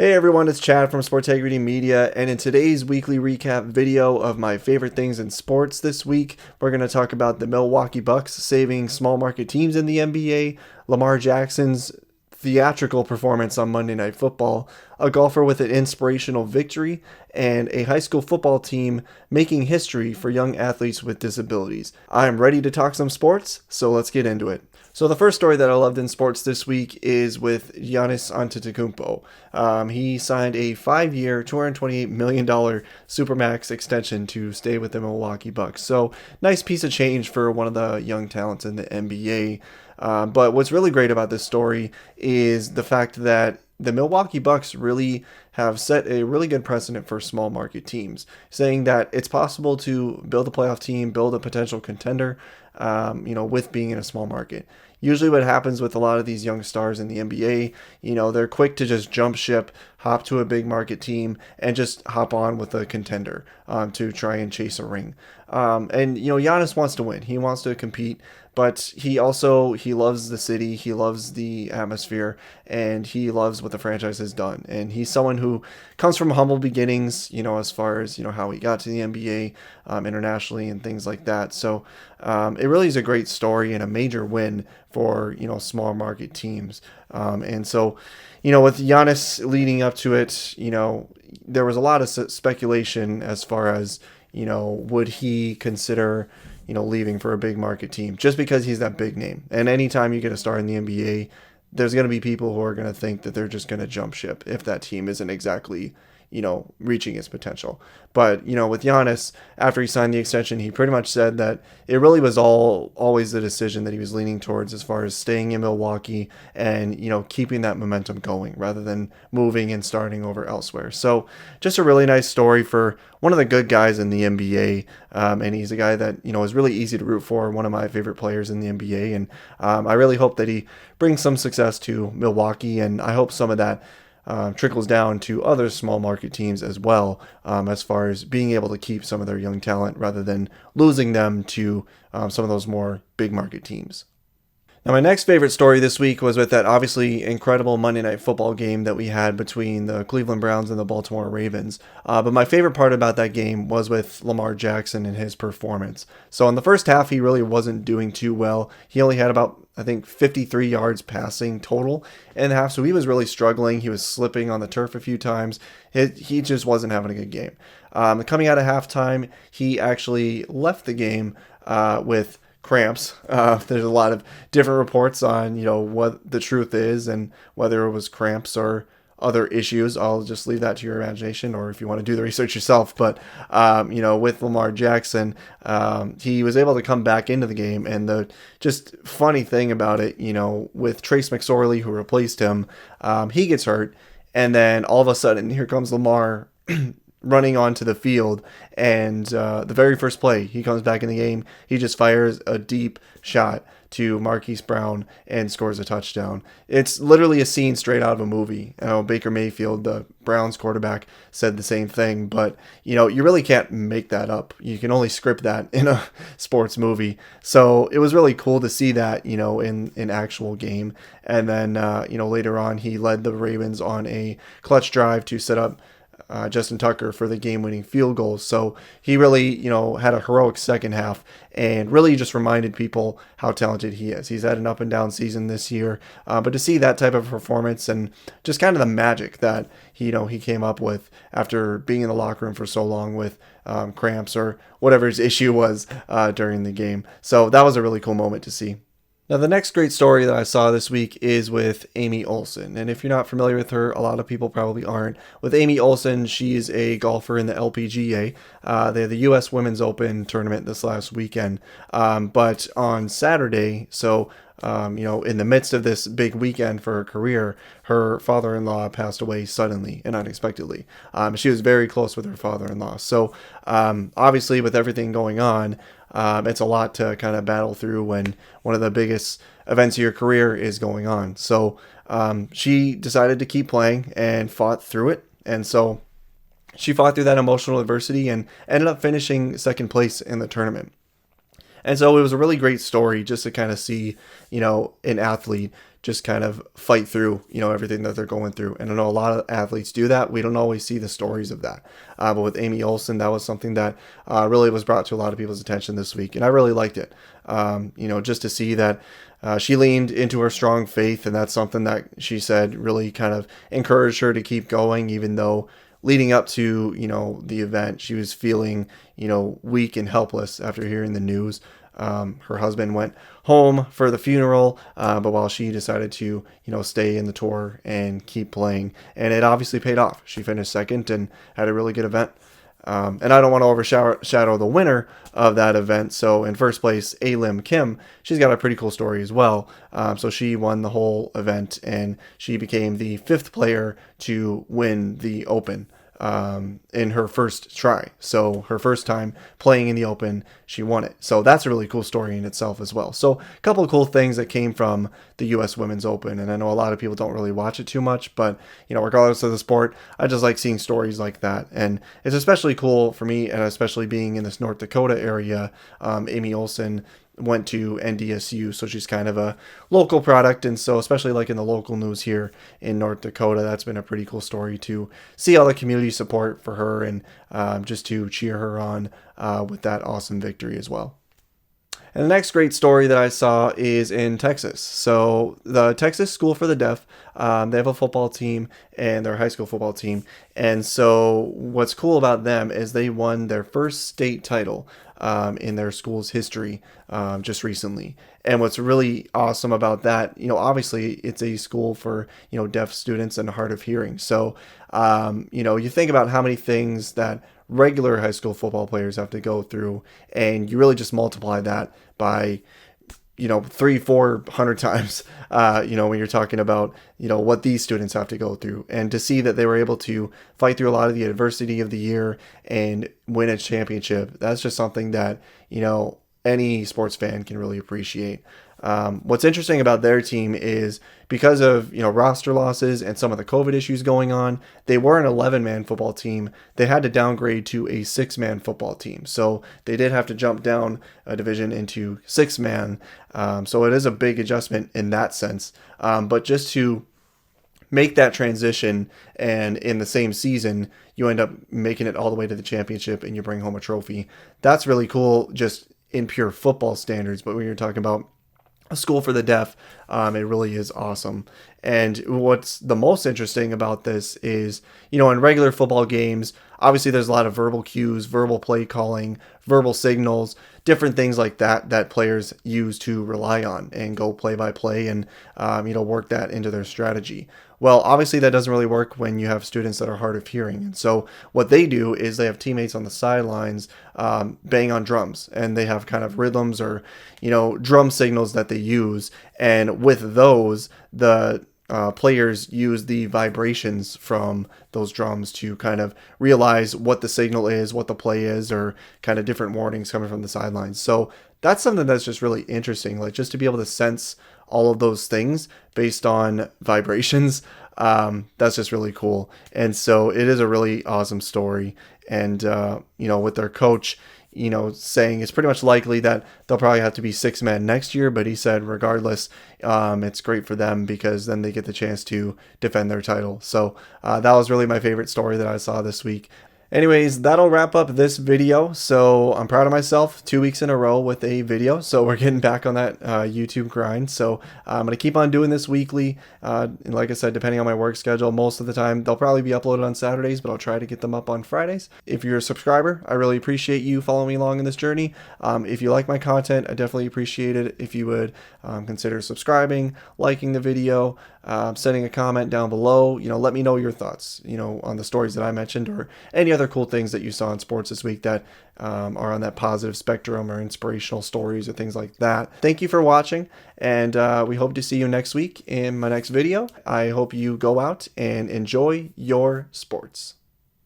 Hey everyone, it's Chad from Sportegrity Media, and in today's weekly recap video of my favorite things in sports this week, we're going to talk about the Milwaukee Bucks saving small market teams in the NBA, Lamar Jackson's theatrical performance on Monday Night Football, a golfer with an inspirational victory, and a high school football team making history for young athletes with disabilities. I'm ready to talk some sports, so let's get into it. So the first story that I loved in sports this week is with Giannis Antetokounmpo. He signed a 5-year, $228 million Supermax extension to stay with the Milwaukee Bucks. So nice piece of change for one of the young talents in the NBA. But what's really great about this story is the fact that the Milwaukee Bucks really have set a really good precedent for small market teams, saying that it's possible to build a playoff team, build a potential contender, with being in a small market. Usually what happens with a lot of these young stars in the NBA, they're quick to just jump ship, hop to a big market team, and just hop on with a contender to try and chase a ring. Giannis wants to win. He wants to compete, but he loves the city, he loves the atmosphere, and he loves what the franchise has done. And he's someone who comes from humble beginnings, as far as, how he got to the NBA internationally and things like that. So it really is a great story and a major win for, small market teams. With Giannis leading up to it, there was a lot of speculation as far as, would he consider, leaving for a big market team just because he's that big name. And anytime you get a star in the NBA, there's going to be people who are going to think that they're just going to jump ship if that team isn't exactly, reaching its potential. But, with Giannis, after he signed the extension, he pretty much said that it really was always the decision that he was leaning towards as far as staying in Milwaukee and, keeping that momentum going rather than moving and starting over elsewhere. So just a really nice story for one of the good guys in the NBA. And he's a guy that, is really easy to root for, one of my favorite players in the NBA. And I really hope that he brings some success to Milwaukee, and I hope some of that trickles down to other small market teams as well, as far as being able to keep some of their young talent rather than losing them to some of those more big market teams. Now, my next favorite story this week was with that obviously incredible Monday Night Football game that we had between the Cleveland Browns and the Baltimore Ravens. But my favorite part about that game was with Lamar Jackson and his performance. So in the first half, he really wasn't doing too well. He only had about, 53 yards passing total in the half. So he was really struggling. He was slipping on the turf a few times. He just wasn't having a good game. Coming out of halftime, he actually left the game with cramps. There's a lot of different reports on, what the truth is and whether it was cramps or other issues. I'll just leave that to your imagination, or if you want to do the research yourself. But, with Lamar Jackson, he was able to come back into the game. And the just funny thing about it, with Trace McSorley, who replaced him, he gets hurt. And then all of a sudden, here comes Lamar running onto the field, and the very first play, he comes back in the game, he just fires a deep shot to Marquise Brown and scores a touchdown. It's literally a scene straight out of a movie. Baker Mayfield, the Browns quarterback, said the same thing, but you really can't make that up. You can only script that in a sports movie. So it was really cool to see that, in actual game. And then, later on, he led the Ravens on a clutch drive to set up Justin Tucker for the game-winning field goal. So he really, had a heroic second half and really just reminded people how talented he is. He's had an up and down season this year, but to see that type of performance and just kind of the magic that he came up with after being in the locker room for so long with cramps or whatever his issue was during the game. So that was a really cool moment to see. Now, the next great story that I saw this week is with Amy Olson. And if you're not familiar with her, a lot of people probably aren't. With Amy Olson, she's a golfer in the LPGA. They had the U.S. Women's Open tournament this last weekend. But on Saturday, in the midst of this big weekend for her career, her father-in-law passed away suddenly and unexpectedly. She was very close with her father-in-law. So obviously with everything going on, it's a lot to kind of battle through when one of the biggest events of your career is going on. So she decided to keep playing and fought through it. And so she fought through that emotional adversity and ended up finishing second place in the tournament. And so it was a really great story just to kind of see, an athlete just kind of fight through, everything that they're going through. And I know a lot of athletes do that. We don't always see the stories of that. But with Amy Olson, that was something that really was brought to a lot of people's attention this week. And I really liked it, just to see that she leaned into her strong faith. And that's something that she said really kind of encouraged her to keep going, even though leading up to, the event, she was feeling, weak and helpless after hearing the news. Her husband went home for the funeral, but while she decided to, stay in the tour and keep playing, and it obviously paid off. She finished second and had a really good event. And I don't want to overshadow the winner of that event. So in first place, Lim Kim, she's got a pretty cool story as well. So she won the whole event, and she became the 5th player to win the Open in her first try. So her first time playing in the Open, she won it. So that's a really cool story in itself as well. So a couple of cool things that came from the U.S. Women's Open. And I know a lot of people don't really watch it too much, but, regardless of the sport, I just like seeing stories like that. And it's especially cool for me, and especially being in this North Dakota area. Amy Olson went to NDSU, so she's kind of a local product, and so especially like in the local news here in North Dakota, that's been a pretty cool story to see all the community support for her, and just to cheer her on with that awesome victory as well. And the next great story that I saw is in Texas. So the Texas School for the Deaf, they have a football team, and their high school football team. And so what's cool about them is they won their first state title in their school's history just recently. And what's really awesome about that, obviously it's a school for, deaf students and hard of hearing. So, you think about how many things that regular high school football players have to go through, and you really just multiply that by 300-400 times, when you're talking about, what these students have to go through. And to see that they were able to fight through a lot of the adversity of the year and win a championship, that's just something that, any sports fan can really appreciate. What's interesting about their team is because of, roster losses and some of the COVID issues going on, they were an 11-man football team. They had to downgrade to a 6-man football team. So they did have to jump down a division into 6-man. So it is a big adjustment in that sense. But just to make that transition, and in the same season, you end up making it all the way to the championship and you bring home a trophy. That's really cool just in pure football standards. But when you're talking about a school for the deaf, it really is awesome. And what's the most interesting about this is, in regular football games, obviously there's a lot of verbal cues, verbal play calling, verbal signals, different things like that players use to rely on and go play by play and, work that into their strategy. Well, obviously that doesn't really work when you have students that are hard of hearing. And so what they do is they have teammates on the sidelines bang on drums, and they have kind of rhythms or, drum signals that they use. And with those, the players use the vibrations from those drums to kind of realize what the signal is, what the play is, or kind of different warnings coming from the sidelines. So that's something that's just really interesting, like just to be able to sense all of those things based on vibrations. That's just really cool. And so it is a really awesome story. And, with their coach, saying it's pretty much likely that they'll probably have to be 6-man next year. But he said, regardless, it's great for them because then they get the chance to defend their title. So that was really my favorite story that I saw this week. Anyways, that'll wrap up this video. So I'm proud of myself, 2 weeks in a row with a video. So we're getting back on that YouTube grind. So I'm going to keep on doing this weekly. And like I said, depending on my work schedule, most of the time they'll probably be uploaded on Saturdays, but I'll try to get them up on Fridays. If you're a subscriber, I really appreciate you following me along in this journey. If you like my content, I definitely appreciate it if you would consider subscribing, liking the video, sending a comment down below. Let me know your thoughts, on the stories that I mentioned or any other cool things that you saw in sports this week that are on that positive spectrum or inspirational stories or things like that. Thank you for watching, and we hope to see you next week in my next video. I hope you go out and enjoy your sports.